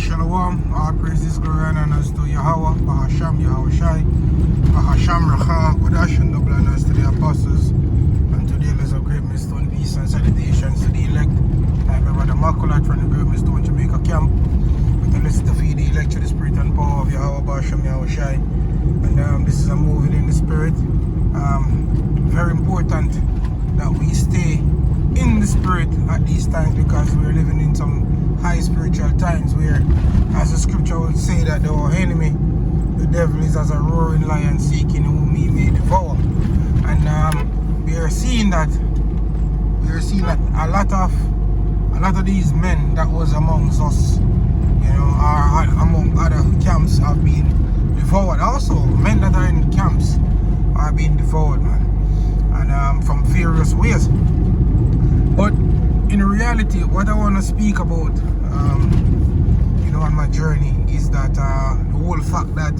Shalom, all praises, glory and honors to Yahweh, Bahasham, Yahweh Shai, Bahasham, Racha, Kodash, and double honors to the apostles, and to the elders of Great Millstone, peace and salutations to the elect. I'm Brother Makulat from the Great Millstone, Jamaica camp, with a list to feed the elect to the spirit and power of Yahweh, Bahasham, Yahweh Shai. And this is a moving in the spirit. Very important that we stay in the spirit at these times, because we're living in some high spiritual times where, as the scripture would say, that our enemy, the devil, is as a roaring lion seeking whom he may devour. And we are seeing that a lot of these men that was amongst us, are among other camps, have been devoured. Also, men that are in camps are being devoured, man, and from various ways. But in reality, what I want to speak about, on my journey, is that the whole fact that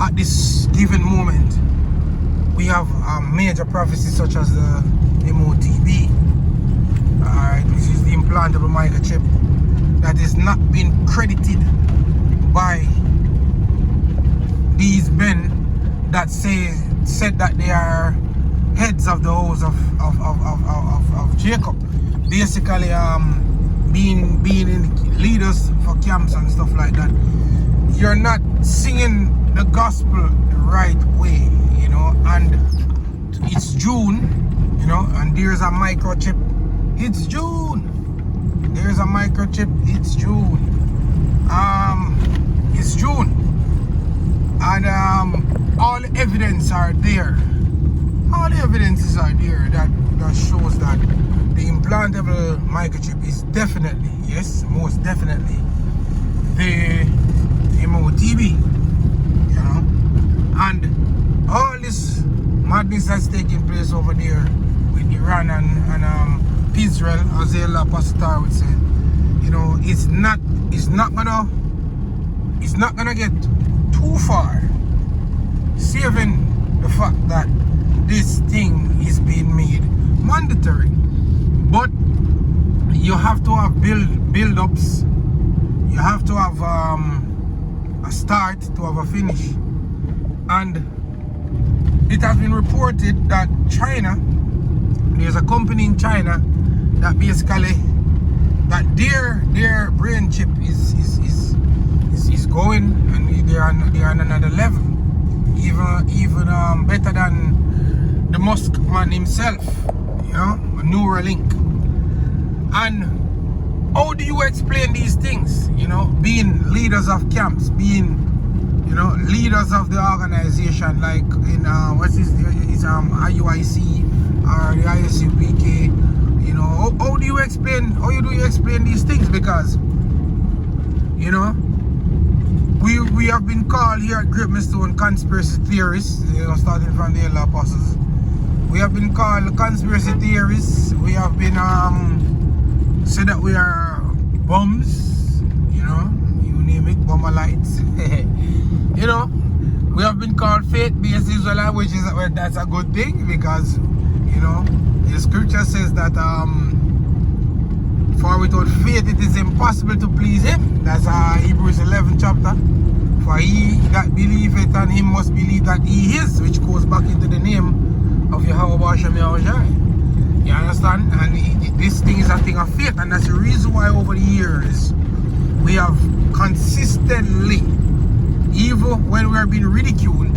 at this given moment, we have major prophecies such as the M.O.T.B, which is the implantable microchip, that is not being credited by these men that said that they are heads of the house of Jacob. Basically, being in leaders for camps and stuff like that. You're not singing the gospel the right way, and it's June, and there's a microchip. It's June. There's a microchip. It's June. It's June. And all the evidence are there. All the evidences are there that shows that the implantable microchip is definitely, yes, most definitely, the M.O.T.B, and all this madness that's taking place over there with Iran and Israel, as the Apostle would say, it's not gonna get too far, saving the fact that this thing is being made mandatory. But you have to have build-ups. You have to have a start to have a finish. And it has been reported that China, there's a company in China that basically, that their brain chip is going, and they're on another level, even better than the Musk man himself, Neuralink. And how do you explain these things? Being leaders of camps, being leaders of the organization, like in IUIC or the ISUPK. How do you explain these things? Because we have been called here at Great Millstone conspiracy theorists, starting from the early apostles. We have been called conspiracy theorists. We have been said that we are bums, you name it, bumalites. We have been called faith-based Israelites, which is that's a good thing, because the scripture says that for without faith it is impossible to please him. That's Hebrews 11 chapter. For he that believeth on him must believe that he is, which goes back into the name of Yahweh Bahasham Yahweh Shai. You understand? And this thing is a thing of faith, and that's the reason why over the years we have consistently, even when we are being ridiculed,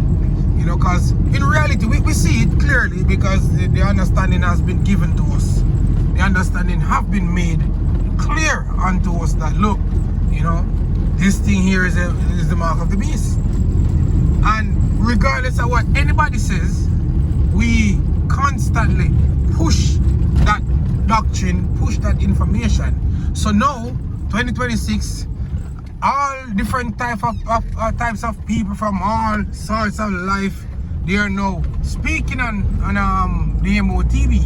because in reality we see it clearly, because the understanding has been given to us. The understanding have been made clear unto us that, look, this thing here is the mark of the beast. And regardless of what anybody says, we constantly push that doctrine, push that information. So now, 2026, all different types of people from all sorts of life, they are now speaking on the M.O.T.B.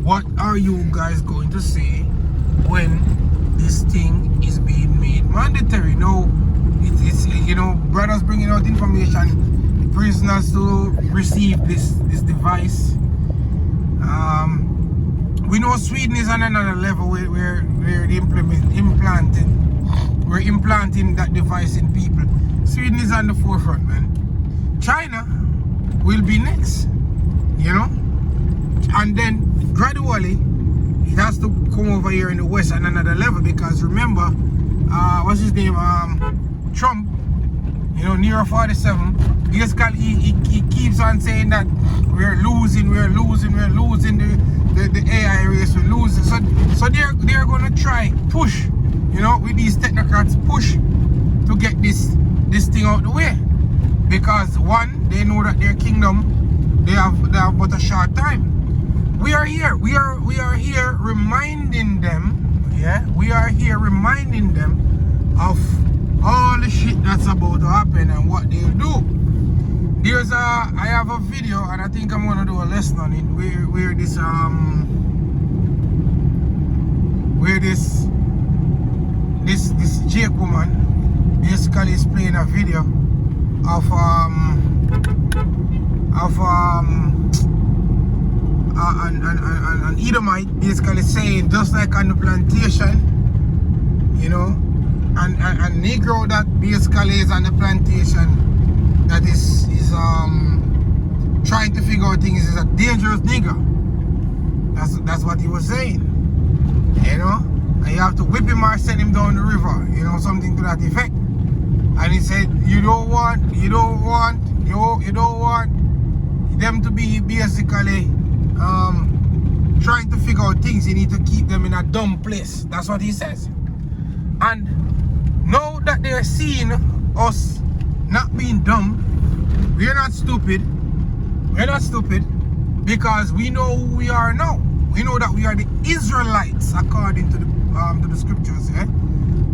What are you guys going to say when this thing is being made mandatory? Now, it's brothers bringing out information, prisoners to receive this device. We know Sweden is on another level where they implanted we're implanting that device in people. Sweden is on the forefront, man. China will be next, you know, and then gradually it has to come over here in the West at another level, because remember, what's his name, Trump, you know, Nero 47, he keeps on saying that we're losing the AI race, we're losing. So they're gonna try push, you know, with these technocrats, push to get this thing out the way, because one, they know that their kingdom, they have but a short time. We are here reminding them, yeah, we are here reminding them of all the shit that's about to happen and what they'll do. I have a video, and I think I'm gonna do a lesson on it, where this Jake woman basically is playing a video of an Edomite basically saying, just like on the plantation, you know, and Negro that basically is on the plantation, that is trying to figure out things, is a dangerous nigger. That's what he was saying, you know. And you have to whip him or send him down the river, you know, something to that effect. And he said, you don't want them to be basically trying to figure out things. You need to keep them in a dumb place. That's what he says. And now that they're seeing us not being dumb, we're not stupid. We're not stupid, because we know who we are now. We know that we are the Israelites according to the scriptures. Yeah?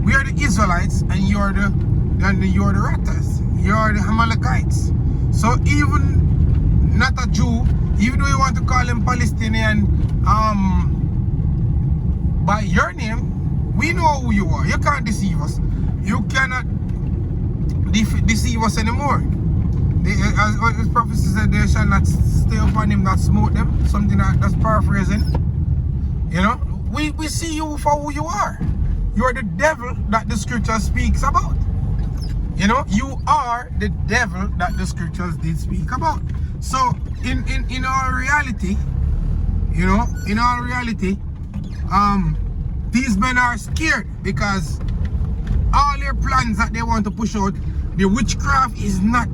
We are the Israelites, and you're the Ratters. You're the Amalekites. So even not a Jew, even though you want to call him Palestinian by your name, we know who you are. You can't deceive us. You cannot deceive us anymore. As prophecy said, they shall not stay upon him that smote them. Something that's paraphrasing. You know, we see you for who you are. You are the devil that the scripture speaks about. You know, you are the devil that the scriptures did speak about. So in our reality, you know, these men are scared, because all their plans that they want to push out, the witchcraft is not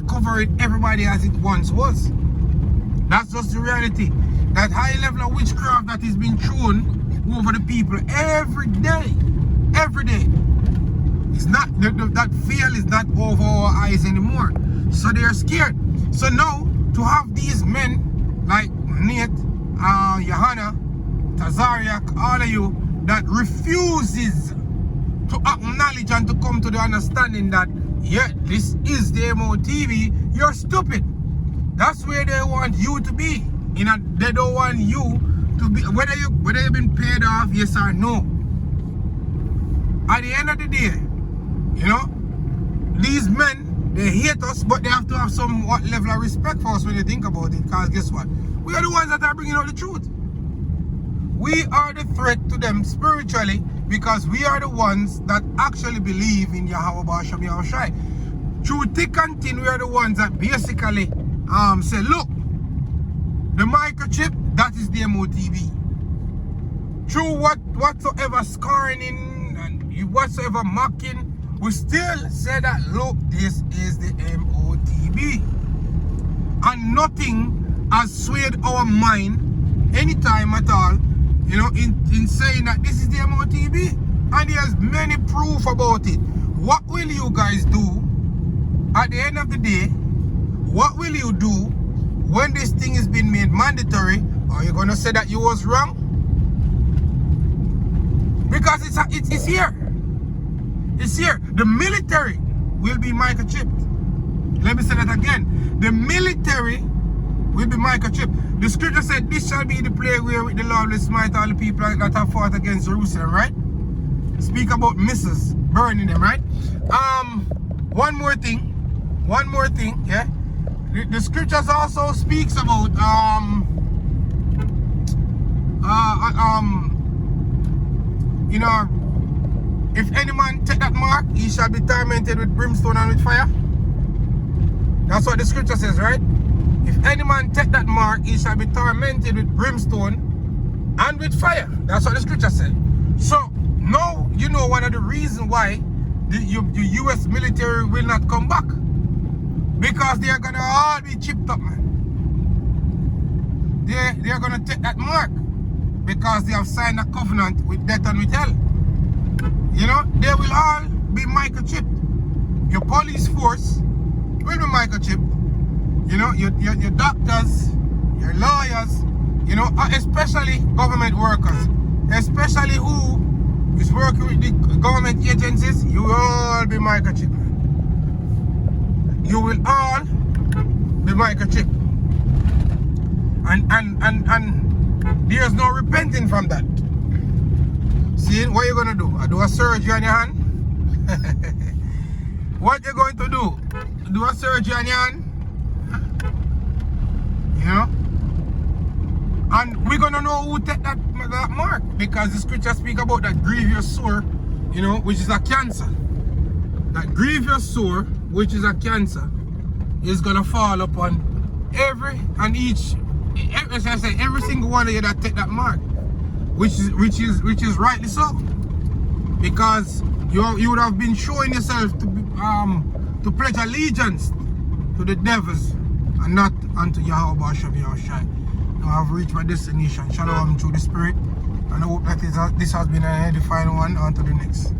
covering everybody as it once was. That's just the reality. That high level of witchcraft that is being thrown over the people every day. It's not, that veil is not over our eyes anymore. So they are scared. So now, to have these men like Nate, Johanna, Tazariak, all of you, that refuses to acknowledge and to come to the understanding that, yeah, this is the M.O.T.B, you're stupid. That's where they want you to be. You know, they don't want you to be, whether you've been paid off, yes or no. At the end of the day, you know, these men, they hate us, but they have to have somewhat level of respect for us when you think about it. Because guess what? We are the ones that are bringing out the truth. We are the threat to them spiritually, because we are the ones that actually believe in Yahweh Basham Yahushai. Through thick and thin, we are the ones that basically say, look, the microchip, that is the M.O.T.B. Through whatsoever scarring and whatsoever mocking, we still say that, look, this is the M.O.T.B. And nothing has swayed our mind anytime at all, you know, in saying that this is the M.O.T.B. And there's many proof about it. What will you guys do at the end of the day? What will you do when this thing is being made mandatory? Are you going to say that you was wrong? Because it's here. It's here. The military will be microchipped. Let me say that again. The military will be microchipped. The scripture said, this shall be the plague wherewith the Lord will smite all the people that have fought against Jerusalem, right? Speak about missiles, burning them, right? One more thing, yeah? The scriptures also speaks about, you know, If any man take that mark, he shall be tormented with brimstone and with fire. That's what the scripture says, right? If any man take that mark, he shall be tormented with brimstone and with fire. That's what the scripture said. So, now you know one of the reasons why the US military will not come back. Because they are going to all be chipped up, man. They are going to take that mark. Because they have signed a covenant with death and with hell. You know, they will all be microchipped. Your police force will be microchipped. You know, your doctors, your lawyers, you know, especially government workers, especially who is working with the government agencies, you will all be microchipped. You will all be microchipped. And there's no repenting from that. See, what you gonna do? I do a surgery on your hand? What you going to do? Do a surgery on your hand? You know? And we're gonna know who take that mark, because the scripture speak about that grievous sore, you know, which is a cancer. That grievous sore, which is a cancer, is gonna fall upon every single one of you that take that mark, which is rightly so, because you would have been showing yourself to pledge allegiance to the devils and not unto Yahweh Basham Yahushai. Now I've reached my destination. Shalom through the spirit, and I hope that this has been an edifying one. On to the next.